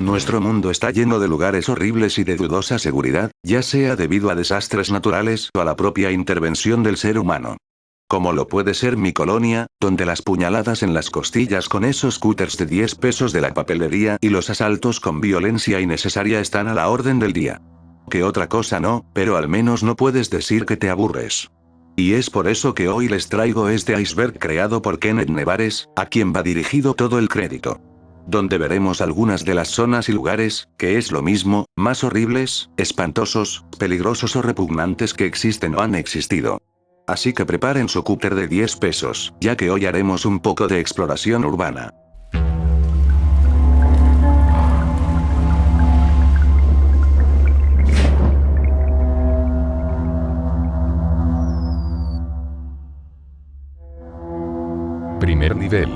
Nuestro mundo está lleno de lugares horribles y de dudosa seguridad, ya sea debido a desastres naturales o a la propia intervención del ser humano. Como lo puede ser mi colonia, donde las puñaladas en las costillas con esos cúters de 10 pesos de la papelería y los asaltos con violencia innecesaria están a la orden del día. Que otra cosa no, pero al menos no puedes decir que te aburres. Y es por eso que hoy les traigo este iceberg creado por Kenneth Nevares, a quien va dirigido todo el crédito. Donde veremos algunas de las zonas y lugares, que es lo mismo, más horribles, espantosos, peligrosos o repugnantes que existen o han existido. Así que preparen su cúter de 10 pesos, ya que hoy haremos un poco de exploración urbana. Primer nivel.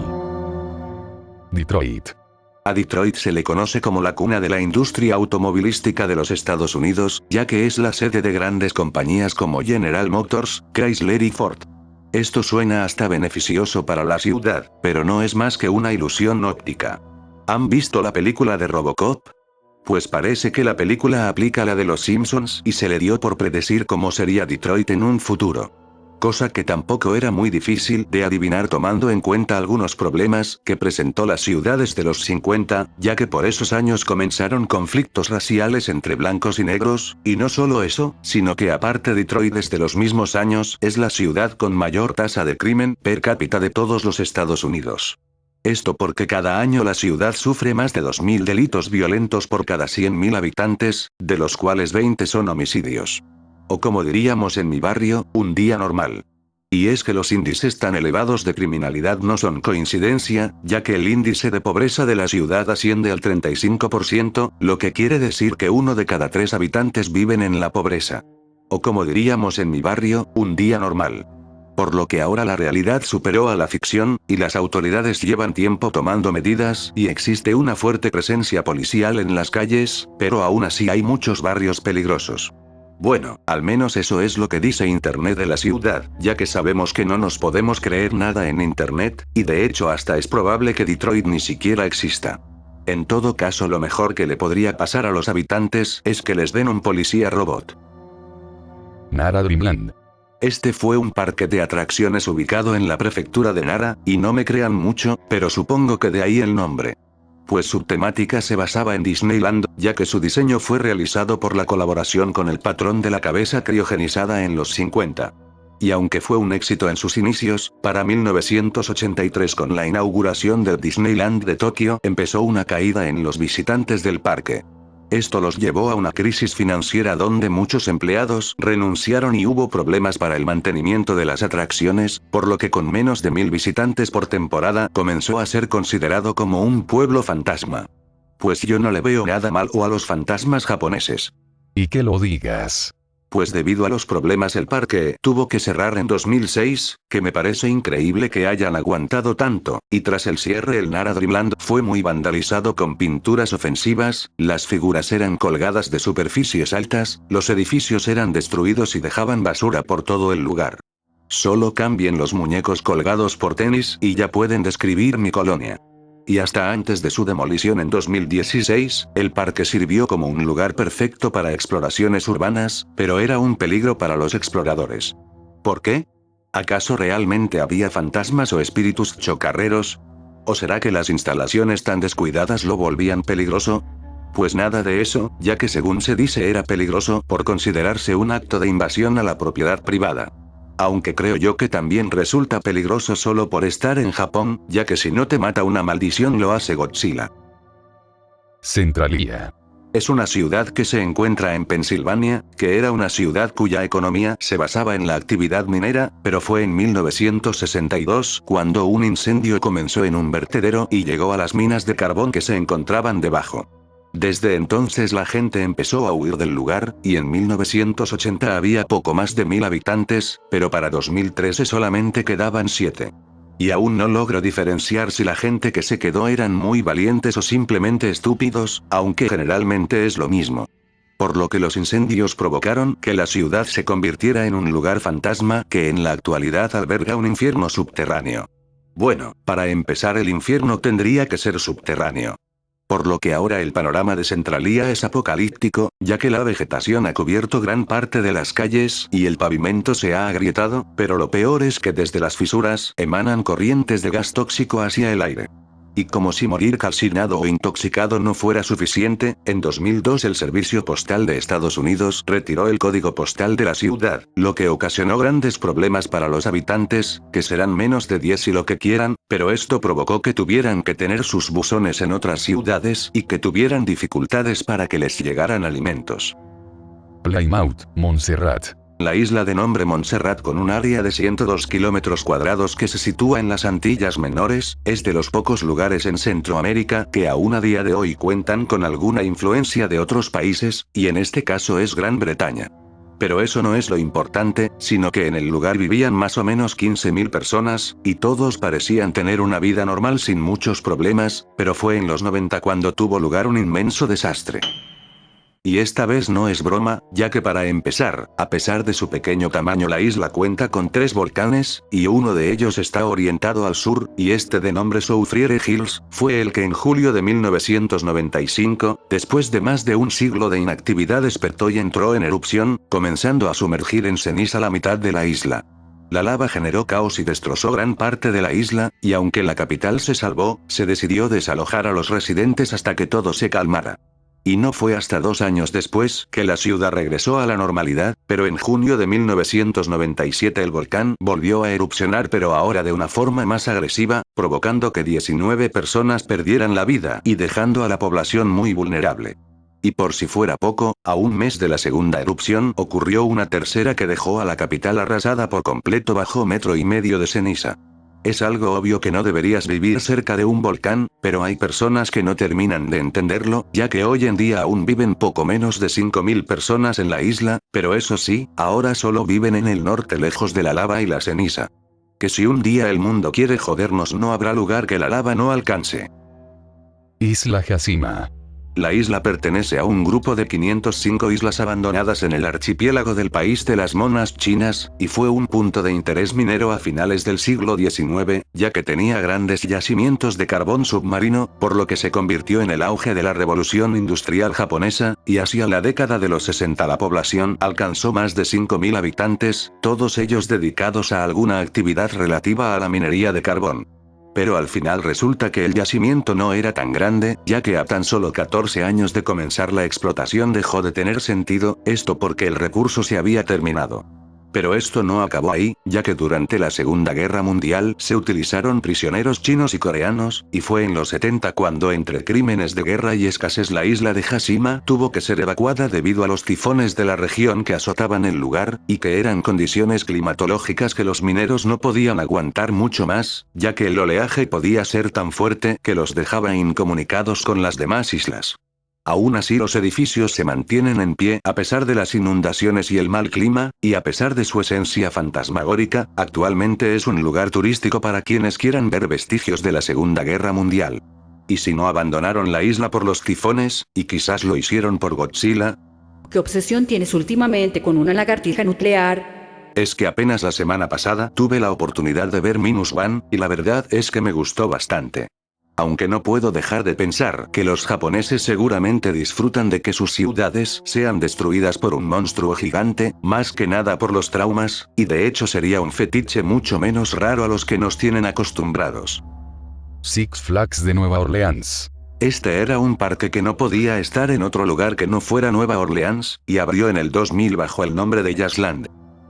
Detroit. A Detroit se le conoce como la cuna de la industria automovilística de los Estados Unidos, ya que es la sede de grandes compañías como General Motors, Chrysler y Ford. Esto suena hasta beneficioso para la ciudad, pero no es más que una ilusión óptica. ¿Han visto la película de Robocop? Pues parece que la película aplica la de los Simpsons y se le dio por predecir cómo sería Detroit en un futuro. Cosa que tampoco era muy difícil de adivinar tomando en cuenta algunos problemas que presentó la ciudad desde los 50, ya que por esos años comenzaron conflictos raciales entre blancos y negros, y no solo eso, sino que aparte Detroit desde los mismos años es la ciudad con mayor tasa de crimen per cápita de todos los Estados Unidos. Esto porque cada año la ciudad sufre más de 2.000 delitos violentos por cada 100.000 habitantes, de los cuales 20 son homicidios. O como diríamos en mi barrio, un día normal. Y es que los índices tan elevados de criminalidad no son coincidencia, ya que el índice de pobreza de la ciudad asciende al 35%, lo que quiere decir que 1 de cada 3 habitantes viven en la pobreza. O como diríamos en mi barrio, un día normal. Por lo que ahora la realidad superó a la ficción, y las autoridades llevan tiempo tomando medidas y existe una fuerte presencia policial en las calles, pero aún así hay muchos barrios peligrosos. Bueno, al menos eso es lo que dice Internet de la ciudad, ya que sabemos que no nos podemos creer nada en Internet, y de hecho hasta es probable que Detroit ni siquiera exista. En todo caso, lo mejor que le podría pasar a los habitantes es que les den un policía robot. Nara Dreamland. Este fue un parque de atracciones ubicado en la prefectura de Nara, y no me crean mucho, pero supongo que de ahí el nombre. Pues su temática se basaba en Disneyland, ya que su diseño fue realizado por la colaboración con el patrón de la cabeza criogenizada en los 50. Y aunque fue un éxito en sus inicios, para 1983 con la inauguración del Disneyland de Tokio empezó una caída en los visitantes del parque. Esto los llevó a una crisis financiera donde muchos empleados renunciaron y hubo problemas para el mantenimiento de las atracciones, por lo que con menos de 1.000 visitantes por temporada comenzó a ser considerado como un pueblo fantasma. Pues yo no le veo nada malo a los fantasmas japoneses. Y que lo digas. Pues debido a los problemas el parque tuvo que cerrar en 2006, que me parece increíble que hayan aguantado tanto, y tras el cierre el Nara Dreamland fue muy vandalizado con pinturas ofensivas, las figuras eran colgadas de superficies altas, los edificios eran destruidos y dejaban basura por todo el lugar. Solo cambien los muñecos colgados por tenis y ya pueden describir mi colonia. Y hasta antes de su demolición en 2016, el parque sirvió como un lugar perfecto para exploraciones urbanas, pero era un peligro para los exploradores. ¿Por qué? ¿Acaso realmente había fantasmas o espíritus chocarreros? ¿O será que las instalaciones tan descuidadas lo volvían peligroso? Pues nada de eso, ya que según se dice era peligroso por considerarse un acto de invasión a la propiedad privada. Aunque creo yo que también resulta peligroso solo por estar en Japón, ya que si no te mata una maldición lo hace Godzilla. Centralia. Es una ciudad que se encuentra en Pensilvania, que era una ciudad cuya economía se basaba en la actividad minera, pero fue en 1962 cuando un incendio comenzó en un vertedero y llegó a las minas de carbón que se encontraban debajo. Desde entonces la gente empezó a huir del lugar, y en 1980 había poco más de 1.000 habitantes, pero para 2013 solamente quedaban 7. Y aún no logro diferenciar si la gente que se quedó eran muy valientes o simplemente estúpidos, aunque generalmente es lo mismo. Por lo que los incendios provocaron que la ciudad se convirtiera en un lugar fantasma que en la actualidad alberga un infierno subterráneo. Bueno, para empezar el infierno tendría que ser subterráneo. Por lo que ahora el panorama de Centralia es apocalíptico, ya que la vegetación ha cubierto gran parte de las calles y el pavimento se ha agrietado, pero lo peor es que desde las fisuras emanan corrientes de gas tóxico hacia el aire. Y como si morir calcinado o intoxicado no fuera suficiente, en 2002 el Servicio Postal de Estados Unidos retiró el código postal de la ciudad, lo que ocasionó grandes problemas para los habitantes, que serán menos de 10 y lo que quieran, pero esto provocó que tuvieran que tener sus buzones en otras ciudades y que tuvieran dificultades para que les llegaran alimentos. Plymouth, Montserrat. La isla de nombre Montserrat, con un área de 102 kilómetros cuadrados que se sitúa en las Antillas Menores, es de los pocos lugares en Centroamérica que aún a día de hoy cuentan con alguna influencia de otros países, y en este caso es Gran Bretaña. Pero eso no es lo importante, sino que en el lugar vivían más o menos 15.000 personas, y todos parecían tener una vida normal sin muchos problemas, pero fue en los 90 cuando tuvo lugar un inmenso desastre. Y esta vez no es broma, ya que para empezar, a pesar de su pequeño tamaño la isla cuenta con 3 volcanes, y uno de ellos está orientado al sur, y este de nombre Soufriere Hills, fue el que en julio de 1995, después de más de un siglo de inactividad despertó y entró en erupción, comenzando a sumergir en ceniza la mitad de la isla. La lava generó caos y destrozó gran parte de la isla, y aunque la capital se salvó, se decidió desalojar a los residentes hasta que todo se calmara. Y no fue hasta 2 años después que la ciudad regresó a la normalidad, pero en junio de 1997 el volcán volvió a erupcionar, pero ahora de una forma más agresiva, provocando que 19 personas perdieran la vida y dejando a la población muy vulnerable. Y por si fuera poco, a un mes de la segunda erupción ocurrió una tercera que dejó a la capital arrasada por completo bajo 1,5 metros de ceniza. Es algo obvio que no deberías vivir cerca de un volcán, pero hay personas que no terminan de entenderlo, ya que hoy en día aún viven poco menos de 5.000 personas en la isla, pero eso sí, ahora solo viven en el norte lejos de la lava y la ceniza. Que si un día el mundo quiere jodernos no habrá lugar que la lava no alcance. Isla Jacima. La isla pertenece a un grupo de 505 islas abandonadas en el archipiélago del país de las monas chinas, y fue un punto de interés minero a finales del siglo XIX, ya que tenía grandes yacimientos de carbón submarino, por lo que se convirtió en el auge de la revolución industrial japonesa, y hacia la década de los 60 la población alcanzó más de 5.000 habitantes, todos ellos dedicados a alguna actividad relativa a la minería de carbón. Pero al final resulta que el yacimiento no era tan grande, ya que a tan solo 14 años de comenzar la explotación dejó de tener sentido, esto porque el recurso se había terminado. Pero esto no acabó ahí, ya que durante la Segunda Guerra Mundial se utilizaron prisioneros chinos y coreanos, y fue en los 70 cuando entre crímenes de guerra y escasez la isla de Jashima tuvo que ser evacuada debido a los tifones de la región que azotaban el lugar, y que eran condiciones climatológicas que los mineros no podían aguantar mucho más, ya que el oleaje podía ser tan fuerte que los dejaba incomunicados con las demás islas. Aún así los edificios se mantienen en pie a pesar de las inundaciones y el mal clima, y a pesar de su esencia fantasmagórica, actualmente es un lugar turístico para quienes quieran ver vestigios de la Segunda Guerra Mundial. Y si no abandonaron la isla por los tifones, y quizás lo hicieron por Godzilla. ¿Qué obsesión tienes últimamente con una lagartija nuclear? Es que apenas la semana pasada tuve la oportunidad de ver Minus One, y la verdad es que me gustó bastante. Aunque no puedo dejar de pensar que los japoneses seguramente disfrutan de que sus ciudades sean destruidas por un monstruo gigante, más que nada por los traumas, y de hecho sería un fetiche mucho menos raro a los que nos tienen acostumbrados. Six Flags de Nueva Orleans. Este era un parque que no podía estar en otro lugar que no fuera Nueva Orleans, y abrió en el 2000 bajo el nombre de Jazzland.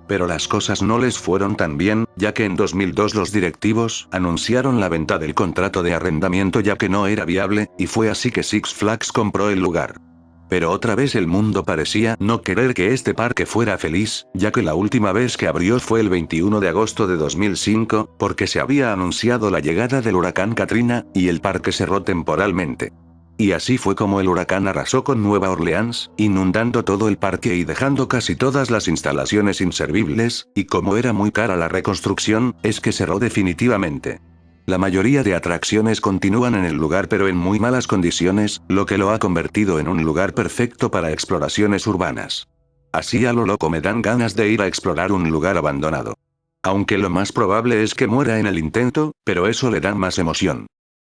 Pero las cosas no les fueron tan bien, ya que en 2002 los directivos anunciaron la venta del contrato de arrendamiento ya que no era viable, y fue así que Six Flags compró el lugar. Pero otra vez el mundo parecía no querer que este parque fuera feliz, ya que la última vez que abrió fue el 21 de agosto de 2005, porque se había anunciado la llegada del huracán Katrina, y el parque cerró temporalmente. Y así fue como el huracán arrasó con Nueva Orleans, inundando todo el parque y dejando casi todas las instalaciones inservibles, y como era muy cara la reconstrucción, es que cerró definitivamente. La mayoría de atracciones continúan en el lugar pero en muy malas condiciones, lo que lo ha convertido en un lugar perfecto para exploraciones urbanas. Así a lo loco me dan ganas de ir a explorar un lugar abandonado. Aunque lo más probable es que muera en el intento, pero eso le da más emoción.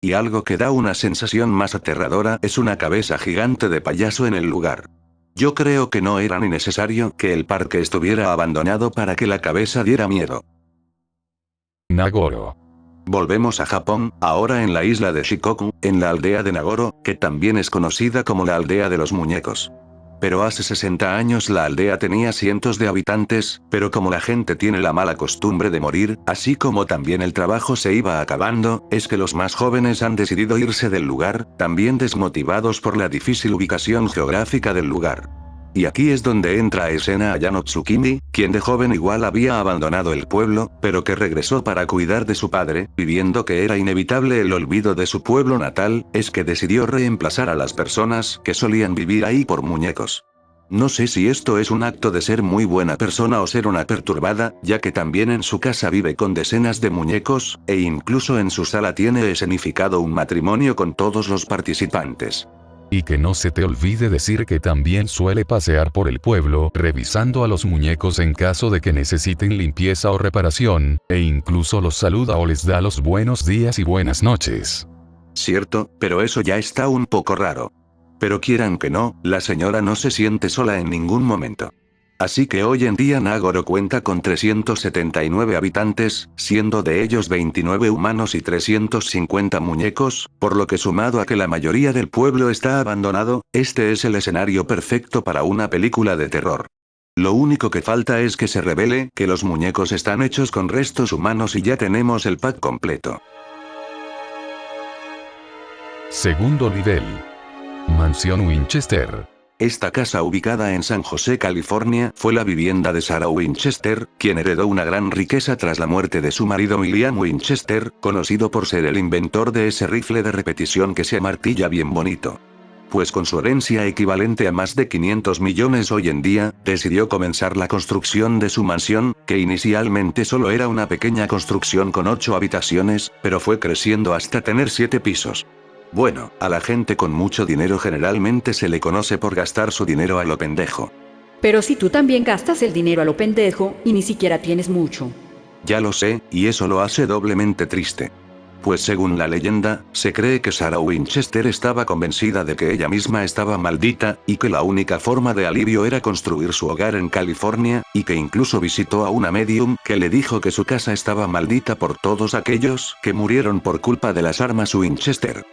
Y algo que da una sensación más aterradora es una cabeza gigante de payaso en el lugar. Yo creo que no era ni necesario que el parque estuviera abandonado para que la cabeza diera miedo. Nagoro. Volvemos a Japón, ahora en la isla de Shikoku, en la aldea de Nagoro, que también es conocida como la aldea de los muñecos. Pero hace 60 años la aldea tenía cientos de habitantes, pero como la gente tiene la mala costumbre de morir, así como también el trabajo se iba acabando, es que los más jóvenes han decidido irse del lugar, también desmotivados por la difícil ubicación geográfica del lugar. Y aquí es donde entra a escena Ayano Tsukimi, quien de joven igual había abandonado el pueblo, pero que regresó para cuidar de su padre, viendo que era inevitable el olvido de su pueblo natal, es que decidió reemplazar a las personas que solían vivir ahí por muñecos. No sé si esto es un acto de ser muy buena persona o ser una perturbada, ya que también en su casa vive con decenas de muñecos, e incluso en su sala tiene escenificado un matrimonio con todos los participantes. Y que no se te olvide decir que también suele pasear por el pueblo revisando a los muñecos en caso de que necesiten limpieza o reparación, e incluso los saluda o les da los buenos días y buenas noches. Cierto, pero eso ya está un poco raro. Pero quieran que no, la señora no se siente sola en ningún momento. Así que hoy en día Nagoro cuenta con 379 habitantes, siendo de ellos 29 humanos y 350 muñecos, por lo que sumado a que la mayoría del pueblo está abandonado, este es el escenario perfecto para una película de terror. Lo único que falta es que se revele que los muñecos están hechos con restos humanos y ya tenemos el pack completo. Segundo nivel. Mansión Winchester. Esta casa ubicada en San José, California, fue la vivienda de Sarah Winchester, quien heredó una gran riqueza tras la muerte de su marido William Winchester, conocido por ser el inventor de ese rifle de repetición que se amartilla bien bonito. Pues con su herencia equivalente a más de 500 millones hoy en día, decidió comenzar la construcción de su mansión, que inicialmente solo era una pequeña construcción con 8 habitaciones, pero fue creciendo hasta tener 7 pisos. Bueno, a la gente con mucho dinero generalmente se le conoce por gastar su dinero a lo pendejo. Pero si tú también gastas el dinero a lo pendejo, y ni siquiera tienes mucho. Ya lo sé, y eso lo hace doblemente triste. Pues según la leyenda, se cree que Sarah Winchester estaba convencida de que ella misma estaba maldita, y que la única forma de alivio era construir su hogar en California, y que incluso visitó a una medium que le dijo que su casa estaba maldita por todos aquellos que murieron por culpa de las armas Winchester.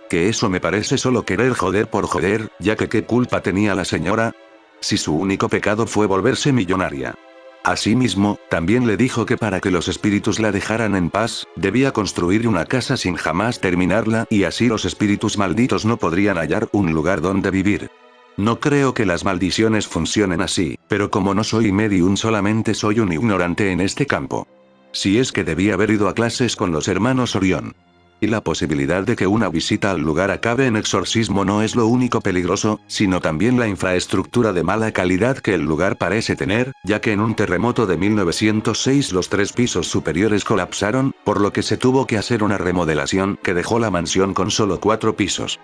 Que eso me parece solo querer joder por joder, ya que ¿qué culpa tenía la señora? Si su único pecado fue volverse millonaria. Asimismo, también le dijo que para que los espíritus la dejaran en paz, debía construir una casa sin jamás terminarla, y así los espíritus malditos no podrían hallar un lugar donde vivir. No creo que las maldiciones funcionen así, pero como no soy medium solamente soy un ignorante en este campo. Si es que debí haber ido a clases con los hermanos Orión. Y la posibilidad de que una visita al lugar acabe en exorcismo no es lo único peligroso, sino también la infraestructura de mala calidad que el lugar parece tener, ya que en un terremoto de 1906 los 3 pisos superiores colapsaron, por lo que se tuvo que hacer una remodelación que dejó la mansión con solo 4 pisos.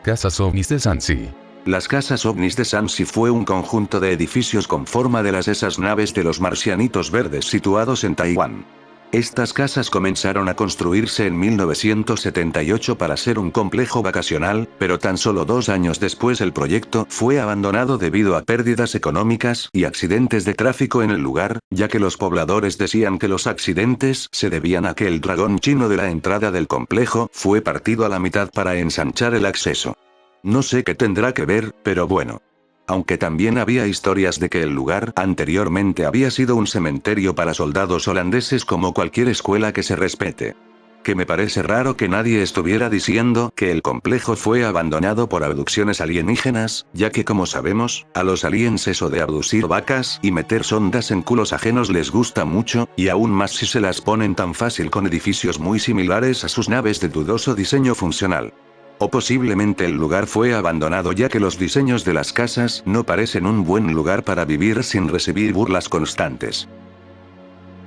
Casas ovnis de Sansi. Las casas ovnis de Sansi fue un conjunto de edificios con forma de esas naves de los marcianitos verdes situados en Taiwán. Estas casas comenzaron a construirse en 1978 para ser un complejo vacacional, pero tan solo 2 años después el proyecto fue abandonado debido a pérdidas económicas y accidentes de tráfico en el lugar, ya que los pobladores decían que los accidentes se debían a que el dragón chino de la entrada del complejo fue partido a la mitad para ensanchar el acceso. No sé qué tendrá que ver, pero bueno. Aunque también había historias de que el lugar anteriormente había sido un cementerio para soldados holandeses como cualquier escuela que se respete. Que me parece raro que nadie estuviera diciendo que el complejo fue abandonado por abducciones alienígenas, ya que como sabemos, a los aliens eso de abducir vacas y meter sondas en culos ajenos les gusta mucho, y aún más si se las ponen tan fácil con edificios muy similares a sus naves de dudoso diseño funcional. O posiblemente el lugar fue abandonado ya que los diseños de las casas no parecen un buen lugar para vivir sin recibir burlas constantes.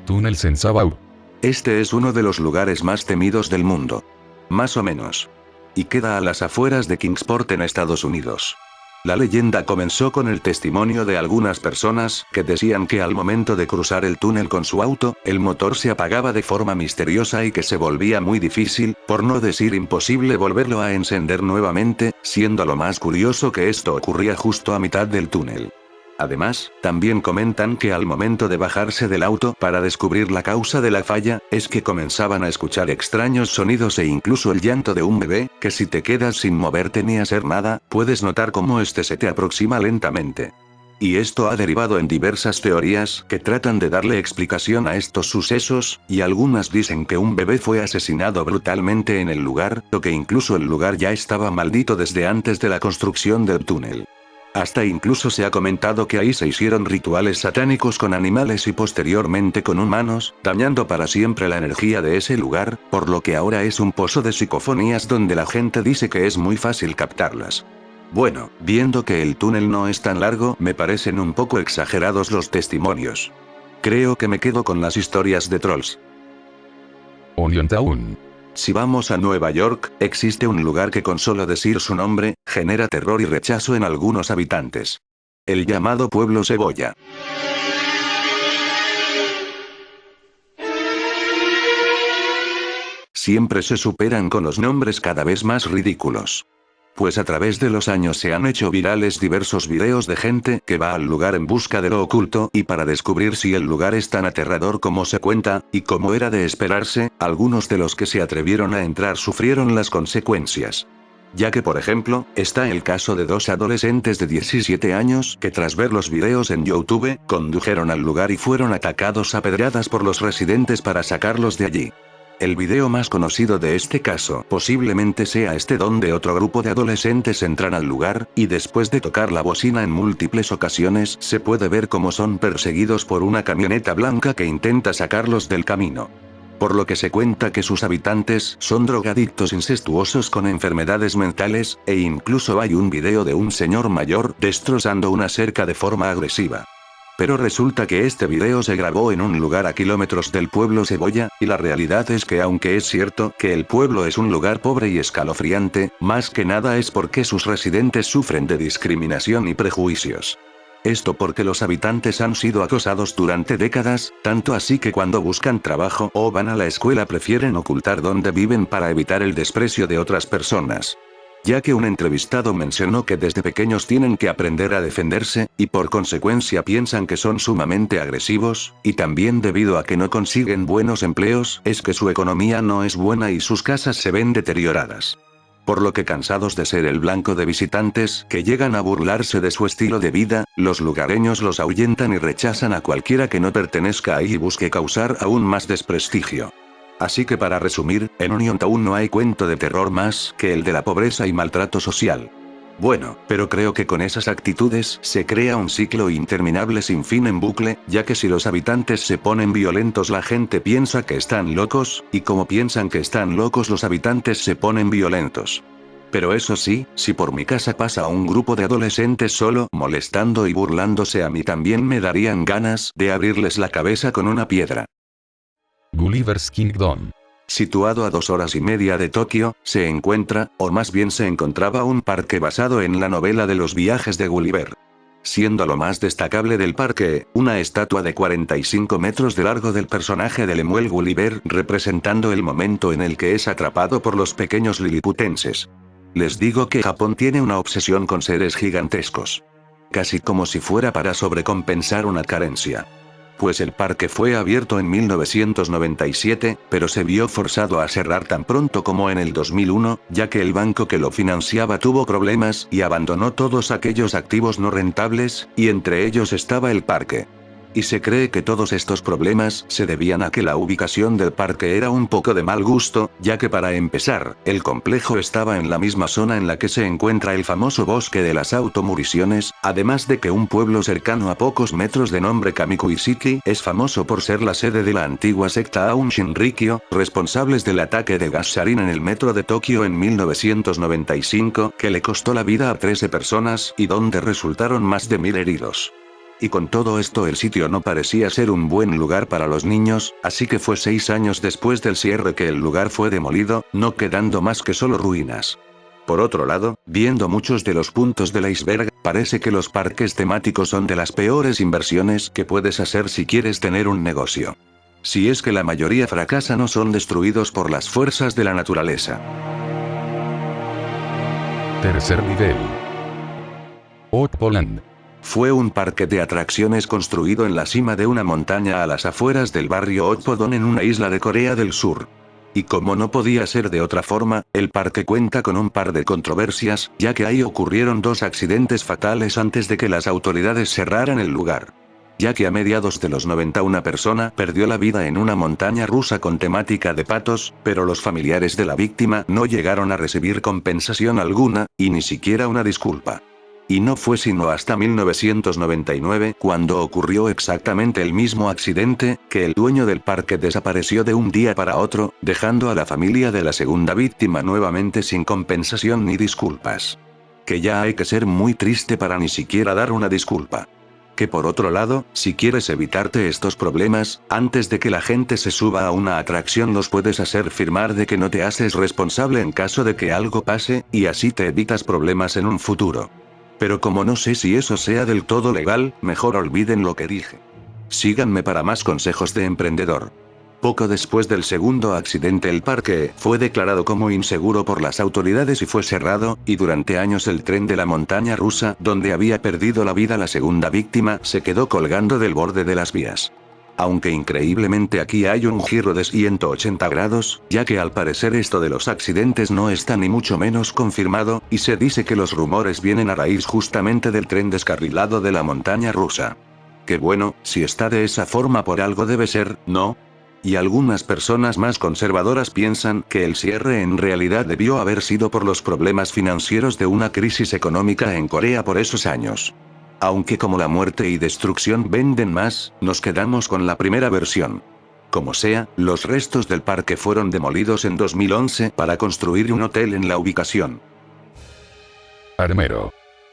Túnel Sensabau. Este es uno de los lugares más temidos del mundo. Más o menos. Y queda a las afueras de Kingsport en Estados Unidos. La leyenda comenzó con el testimonio de algunas personas que decían que al momento de cruzar el túnel con su auto, el motor se apagaba de forma misteriosa y que se volvía muy difícil, por no decir imposible volverlo a encender nuevamente, siendo lo más curioso que esto ocurría justo a mitad del túnel. Además, también comentan que al momento de bajarse del auto para descubrir la causa de la falla, es que comenzaban a escuchar extraños sonidos e incluso el llanto de un bebé, que si te quedas sin moverte ni hacer nada, puedes notar cómo este se te aproxima lentamente. Y esto ha derivado en diversas teorías que tratan de darle explicación a estos sucesos, y algunas dicen que un bebé fue asesinado brutalmente en el lugar, o que incluso el lugar ya estaba maldito desde antes de la construcción del túnel. Hasta incluso se ha comentado que ahí se hicieron rituales satánicos con animales y posteriormente con humanos, dañando para siempre la energía de ese lugar, por lo que ahora es un pozo de psicofonías donde la gente dice que es muy fácil captarlas. Bueno, viendo que el túnel no es tan largo, me parecen un poco exagerados los testimonios. Creo que me quedo con las historias de trolls. Onion Town. Si vamos a Nueva York, existe un lugar que con solo decir su nombre, genera terror y rechazo en algunos habitantes. El llamado Pueblo Cebolla. Siempre se superan con los nombres cada vez más ridículos. Pues a través de los años se han hecho virales diversos videos de gente que va al lugar en busca de lo oculto y para descubrir si el lugar es tan aterrador como se cuenta, y como era de esperarse, algunos de los que se atrevieron a entrar sufrieron las consecuencias. Ya que por ejemplo, está el caso de dos adolescentes de 17 años que tras ver los videos en YouTube, condujeron al lugar y fueron atacados a pedradas por los residentes para sacarlos de allí. El video más conocido de este caso posiblemente sea este donde otro grupo de adolescentes entran al lugar, y después de tocar la bocina en múltiples ocasiones se puede ver cómo son perseguidos por una camioneta blanca que intenta sacarlos del camino. Por lo que se cuenta que sus habitantes son drogadictos incestuosos con enfermedades mentales, e incluso hay un video de un señor mayor destrozando una cerca de forma agresiva. Pero resulta que este video se grabó en un lugar a kilómetros del pueblo Cebolla, y la realidad es que aunque es cierto que el pueblo es un lugar pobre y escalofriante, más que nada es porque sus residentes sufren de discriminación y prejuicios. Esto porque los habitantes han sido acosados durante décadas, tanto así que cuando buscan trabajo o van a la escuela prefieren ocultar dónde viven para evitar el desprecio de otras personas. Ya que un entrevistado mencionó que desde pequeños tienen que aprender a defenderse, y por consecuencia piensan que son sumamente agresivos, y también debido a que no consiguen buenos empleos, es que su economía no es buena y sus casas se ven deterioradas. Por lo que cansados de ser el blanco de visitantes que llegan a burlarse de su estilo de vida, los lugareños los ahuyentan y rechazan a cualquiera que no pertenezca ahí y busque causar aún más desprestigio. Así que para resumir, en Onion Town no hay cuento de terror más que el de la pobreza y maltrato social. Bueno, pero creo que con esas actitudes se crea un ciclo interminable sin fin en bucle, ya que si los habitantes se ponen violentos la gente piensa que están locos, y como piensan que están locos los habitantes se ponen violentos. Pero eso sí, si por mi casa pasa un grupo de adolescentes solo molestando y burlándose a mí también me darían ganas de abrirles la cabeza con una piedra. Gulliver's Kingdom. Situado a 2 horas y media de Tokio, se encuentra, o más bien se encontraba un parque basado en la novela de los viajes de Gulliver. Siendo lo más destacable del parque, una estatua de 45 metros de largo del personaje de Lemuel Gulliver representando el momento en el que es atrapado por los pequeños liliputenses. Les digo que Japón tiene una obsesión con seres gigantescos. Casi como si fuera para sobrecompensar una carencia. Pues el parque fue abierto en 1997, pero se vio forzado a cerrar tan pronto como en el 2001, ya que el banco que lo financiaba tuvo problemas y abandonó todos aquellos activos no rentables, y entre ellos estaba el parque. Y se cree que todos estos problemas se debían a que la ubicación del parque era un poco de mal gusto, ya que para empezar, el complejo estaba en la misma zona en la que se encuentra el famoso bosque de las automuriciones, además de que un pueblo cercano a pocos metros de nombre Kamikuiziki es famoso por ser la sede de la antigua secta Aum Shinrikyo, responsables del ataque de gas sarin en el metro de Tokio en 1995, que le costó la vida a 13 personas y donde resultaron más de 1000 heridos. Y con todo esto el sitio no parecía ser un buen lugar para los niños, así que fue 6 años después del cierre que el lugar fue demolido, no quedando más que solo ruinas. Por otro lado, viendo muchos de los puntos del iceberg, parece que los parques temáticos son de las peores inversiones que puedes hacer si quieres tener un negocio. Si es que la mayoría fracasan o son destruidos por las fuerzas de la naturaleza. Tercer nivel. Outpoland. Fue un parque de atracciones construido en la cima de una montaña a las afueras del barrio Outpodong en una isla de Corea del Sur. Y como no podía ser de otra forma, el parque cuenta con un par de controversias, ya que ahí ocurrieron 2 accidentes fatales antes de que las autoridades cerraran el lugar. Ya que a mediados de los 90 una persona perdió la vida en una montaña rusa con temática de patos, pero los familiares de la víctima no llegaron a recibir compensación alguna, y ni siquiera una disculpa. Y no fue sino hasta 1999, cuando ocurrió exactamente el mismo accidente, que el dueño del parque desapareció de un día para otro, dejando a la familia de la segunda víctima nuevamente sin compensación ni disculpas. Que ya hay que ser muy triste para ni siquiera dar una disculpa. Que por otro lado, si quieres evitarte estos problemas, antes de que la gente se suba a una atracción los puedes hacer firmar de que no te haces responsable en caso de que algo pase, y así te evitas problemas en un futuro. Pero como no sé si eso sea del todo legal, mejor olviden lo que dije. Síganme para más consejos de emprendedor. Poco después del segundo accidente el parque fue declarado como inseguro por las autoridades y fue cerrado, y durante años el tren de la montaña rusa, donde había perdido la vida la segunda víctima, se quedó colgando del borde de las vías. Aunque increíblemente aquí hay un giro de 180 grados, ya que al parecer esto de los accidentes no está ni mucho menos confirmado, y se dice que los rumores vienen a raíz justamente del tren descarrilado de la montaña rusa. Que bueno, si está de esa forma por algo debe ser, ¿no? Y algunas personas más conservadoras piensan que el cierre en realidad debió haber sido por los problemas financieros de una crisis económica en Corea por esos años. Aunque como la muerte y destrucción venden más, nos quedamos con la primera versión. Como sea, los restos del parque fueron demolidos en 2011 para construir un hotel en la ubicación. Armero.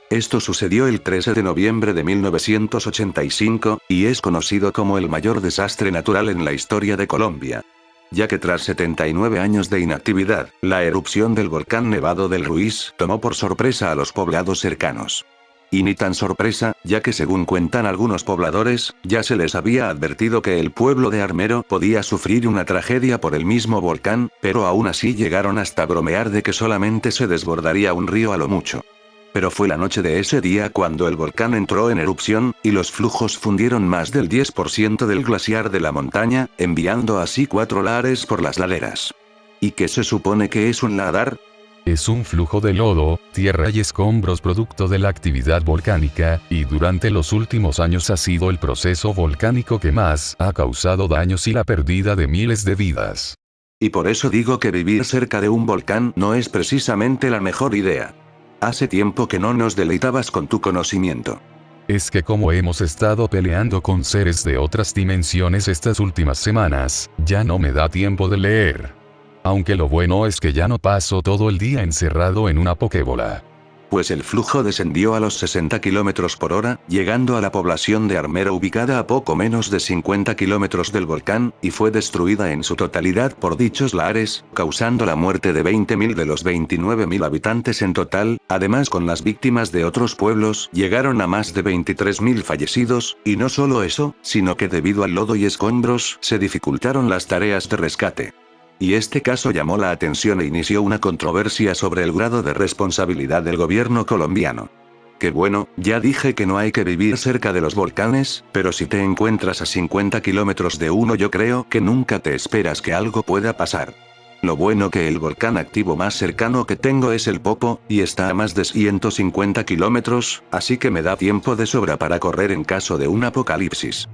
Esto sucedió el 13 de noviembre de 1985, y es conocido como el mayor desastre natural en la historia de Colombia. Ya que tras 79 años de inactividad, la erupción del volcán Nevado del Ruiz tomó por sorpresa a los poblados cercanos. Y ni tan sorpresa, ya que según cuentan algunos pobladores, ya se les había advertido que el pueblo de Armero podía sufrir una tragedia por el mismo volcán, pero aún así llegaron hasta bromear de que solamente se desbordaría un río a lo mucho. Pero fue la noche de ese día cuando el volcán entró en erupción, y los flujos fundieron más del 10% del glaciar de la montaña, enviando así 4 lahares por las laderas. ¿Y qué se supone que es un lahar? Es un flujo de lodo, tierra y escombros producto de la actividad volcánica, y durante los últimos años ha sido el proceso volcánico que más ha causado daños y la pérdida de miles de vidas. Y por eso digo que vivir cerca de un volcán no es precisamente la mejor idea. Hace tiempo que no nos deleitabas con tu conocimiento. Es que como hemos estado peleando con seres de otras dimensiones estas últimas semanas, ya no me da tiempo de leer. Aunque lo bueno es que ya no paso todo el día encerrado en una pokébola. Pues el flujo descendió a los 60 km por hora, llegando a la población de Armero ubicada a poco menos de 50 km del volcán, y fue destruida en su totalidad por dichos lahares, causando la muerte de 20.000 de los 29.000 habitantes en total. Además, con las víctimas de otros pueblos, llegaron a más de 23.000 fallecidos, y no solo eso, sino que debido al lodo y escombros, se dificultaron las tareas de rescate. Y este caso llamó la atención e inició una controversia sobre el grado de responsabilidad del gobierno colombiano. Que bueno, ya dije que no hay que vivir cerca de los volcanes, pero si te encuentras a 50 kilómetros de uno yo creo que nunca te esperas que algo pueda pasar. Lo bueno que el volcán activo más cercano que tengo es el Popo, y está a más de 150 kilómetros, así que me da tiempo de sobra para correr en caso de un apocalipsis.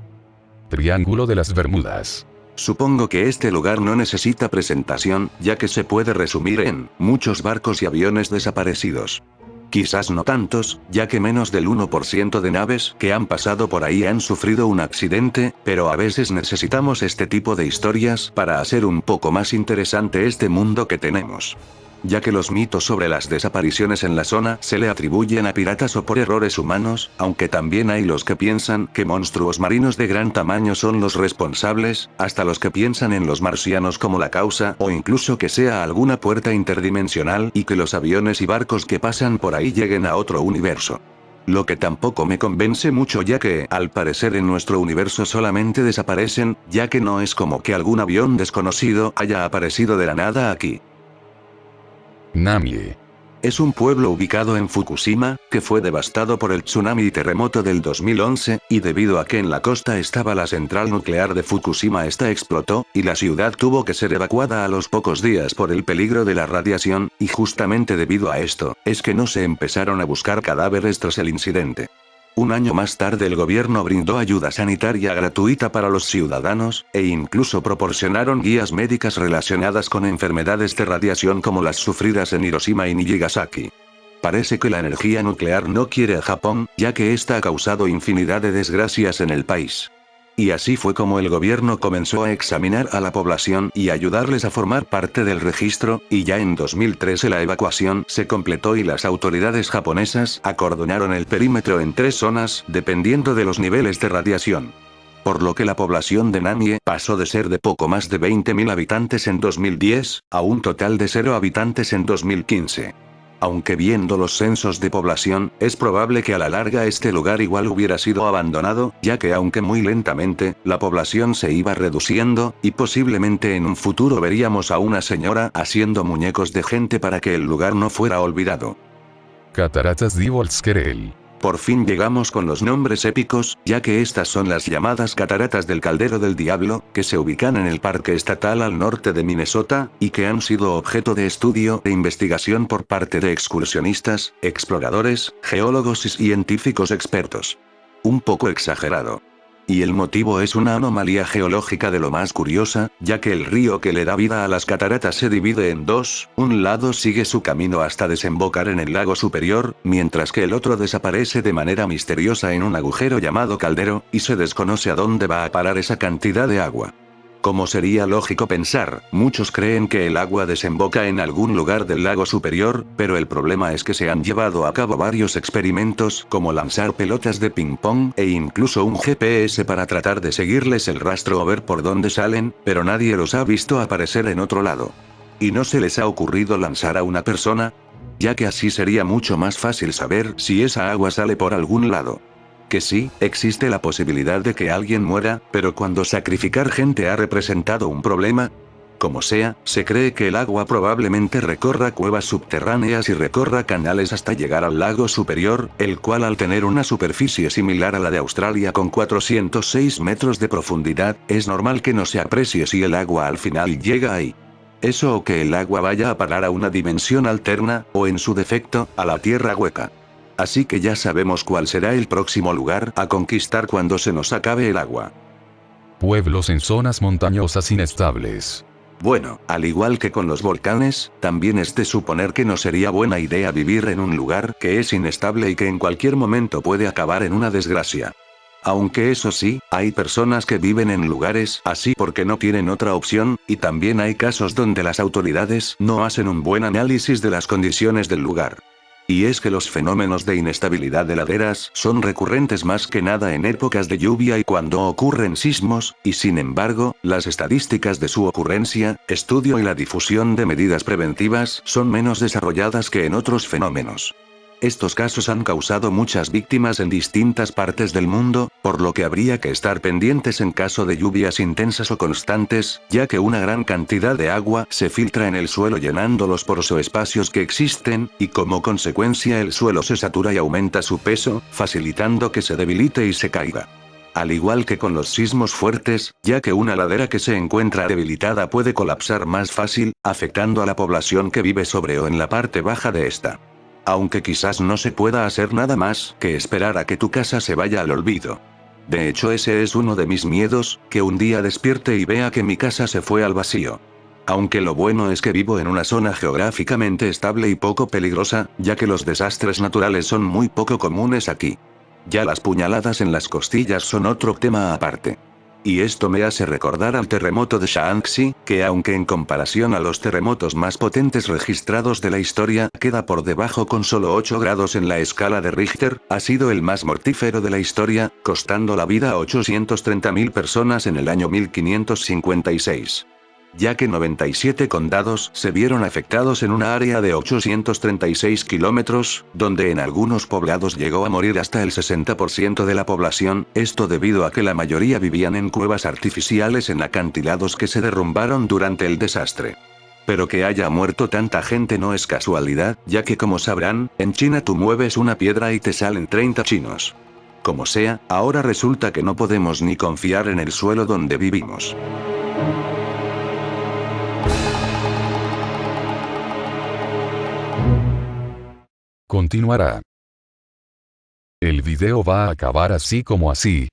Triángulo de las Bermudas. Supongo que este lugar no necesita presentación, ya que se puede resumir en muchos barcos y aviones desaparecidos. Quizás no tantos, ya que menos del 1% de naves que han pasado por ahí han sufrido un accidente, pero a veces necesitamos este tipo de historias para hacer un poco más interesante este mundo que tenemos. ya que los mitos sobre las desapariciones en la zona se le atribuyen a piratas o por errores humanos, aunque también hay los que piensan que monstruos marinos de gran tamaño son los responsables, hasta los que piensan en los marcianos como la causa o incluso que sea alguna puerta interdimensional y que los aviones y barcos que pasan por ahí lleguen a otro universo. Lo que tampoco me convence mucho ya que, al parecer en nuestro universo solamente desaparecen, ya que no es como que algún avión desconocido haya aparecido de la nada aquí. Namie. Es un pueblo ubicado en Fukushima, que fue devastado por el tsunami y terremoto del 2011, y debido a que en la costa estaba la central nuclear de Fukushima, esta explotó, y la ciudad tuvo que ser evacuada a los pocos días por el peligro de la radiación, y justamente debido a esto, es que no se empezaron a buscar cadáveres tras el incidente. Un año más tarde el gobierno brindó ayuda sanitaria gratuita para los ciudadanos, e incluso proporcionaron guías médicas relacionadas con enfermedades de radiación como las sufridas en Hiroshima y Nagasaki. Parece que la energía nuclear no quiere a Japón, ya que esta ha causado infinidad de desgracias en el país. Y así fue como el gobierno comenzó a examinar a la población y ayudarles a formar parte del registro, y ya en 2013 la evacuación se completó y las autoridades japonesas acordonaron el perímetro en 3 zonas, dependiendo de los niveles de radiación. Por lo que la población de Namie pasó de ser de poco más de 20.000 habitantes en 2010, a un total de 0 habitantes en 2015. Aunque viendo los censos de población, es probable que a la larga este lugar igual hubiera sido abandonado, ya que aunque muy lentamente, la población se iba reduciendo, y posiblemente en un futuro veríamos a una señora haciendo muñecos de gente para que el lugar no fuera olvidado. Cataratas di Volsquerel. Por fin llegamos con los nombres épicos, ya que estas son las llamadas Cataratas del Caldero del Diablo, que se ubican en el Parque Estatal al norte de Minnesota, y que han sido objeto de estudio e investigación por parte de excursionistas, exploradores, geólogos y científicos expertos. Un poco exagerado. Y el motivo es una anomalía geológica de lo más curiosa, ya que el río que le da vida a las cataratas se divide en dos, un lado sigue su camino hasta desembocar en el lago superior, mientras que el otro desaparece de manera misteriosa en un agujero llamado caldero, y se desconoce a dónde va a parar esa cantidad de agua. Como sería lógico pensar, muchos creen que el agua desemboca en algún lugar del lago superior, pero el problema es que se han llevado a cabo varios experimentos, como lanzar pelotas de ping-pong, e incluso un GPS para tratar de seguirles el rastro o ver por dónde salen, pero nadie los ha visto aparecer en otro lado. ¿Y no se les ha ocurrido lanzar a una persona? Ya que así sería mucho más fácil saber si esa agua sale por algún lado. Que sí, existe la posibilidad de que alguien muera, pero cuando sacrificar gente ha representado un problema. Como sea, se cree que el agua probablemente recorra cuevas subterráneas y recorra canales hasta llegar al lago superior, el cual al tener una superficie similar a la de Australia con 406 metros de profundidad, es normal que no se aprecie si el agua al final llega ahí. Eso o que el agua vaya a parar a una dimensión alterna, o en su defecto, a la tierra hueca. Así que ya sabemos cuál será el próximo lugar a conquistar cuando se nos acabe el agua. Pueblos en zonas montañosas inestables. Bueno, al igual que con los volcanes, también es de suponer que no sería buena idea vivir en un lugar que es inestable y que en cualquier momento puede acabar en una desgracia. Aunque eso sí, hay personas que viven en lugares así porque no tienen otra opción, y también hay casos donde las autoridades no hacen un buen análisis de las condiciones del lugar. Y es que los fenómenos de inestabilidad de laderas son recurrentes más que nada en épocas de lluvia y cuando ocurren sismos, y sin embargo, las estadísticas de su ocurrencia, estudio y la difusión de medidas preventivas son menos desarrolladas que en otros fenómenos. Estos casos han causado muchas víctimas en distintas partes del mundo, por lo que habría que estar pendientes en caso de lluvias intensas o constantes, ya que una gran cantidad de agua se filtra en el suelo llenando los poros o espacios que existen, y como consecuencia el suelo se satura y aumenta su peso, facilitando que se debilite y se caiga. Al igual que con los sismos fuertes, ya que una ladera que se encuentra debilitada puede colapsar más fácil, afectando a la población que vive sobre o en la parte baja de esta. Aunque quizás no se pueda hacer nada más que esperar a que tu casa se vaya al olvido. De hecho ese es uno de mis miedos, que un día despierte y vea que mi casa se fue al vacío. Aunque lo bueno es que vivo en una zona geográficamente estable y poco peligrosa, ya que los desastres naturales son muy poco comunes aquí. Ya las puñaladas en las costillas son otro tema aparte. Y esto me hace recordar al terremoto de Shaanxi, que aunque en comparación a los terremotos más potentes registrados de la historia, queda por debajo con solo 8 grados en la escala de Richter, ha sido el más mortífero de la historia, costando la vida a 830.000 personas en el año 1556. Ya que 97 condados se vieron afectados en una área de 836 kilómetros, donde en algunos poblados llegó a morir hasta el 60% de la población, esto debido a que la mayoría vivían en cuevas artificiales en acantilados que se derrumbaron durante el desastre. Pero que haya muerto tanta gente no es casualidad, ya que como sabrán, en China tú mueves una piedra y te salen 30 chinos. Como sea, ahora resulta que no podemos ni confiar en el suelo donde vivimos. Continuará. El video va a acabar así como así.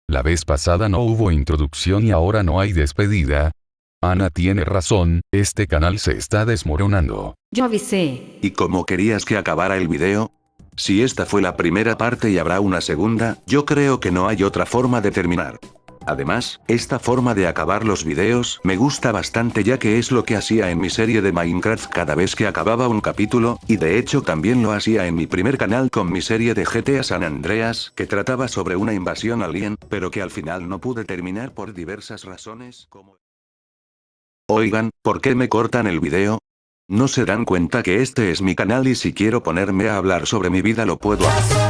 La vez pasada no hubo introducción y ahora no hay despedida. Ana tiene razón, este canal se está desmoronando. Yo avisé. ¿Y cómo querías que acabara el video? Si esta fue la primera parte y habrá una segunda, yo creo que no hay otra forma de terminar. Además, esta forma de acabar los videos me gusta bastante ya que es lo que hacía en mi serie de Minecraft cada vez que acababa un capítulo, y de hecho también lo hacía en mi primer canal con mi serie de GTA San Andreas, que trataba sobre una invasión alien, pero que al final no pude terminar por diversas razones como... Oigan, ¿por qué me cortan el video? ¿No se dan cuenta que este es mi canal y si quiero ponerme a hablar sobre mi vida lo puedo hacer?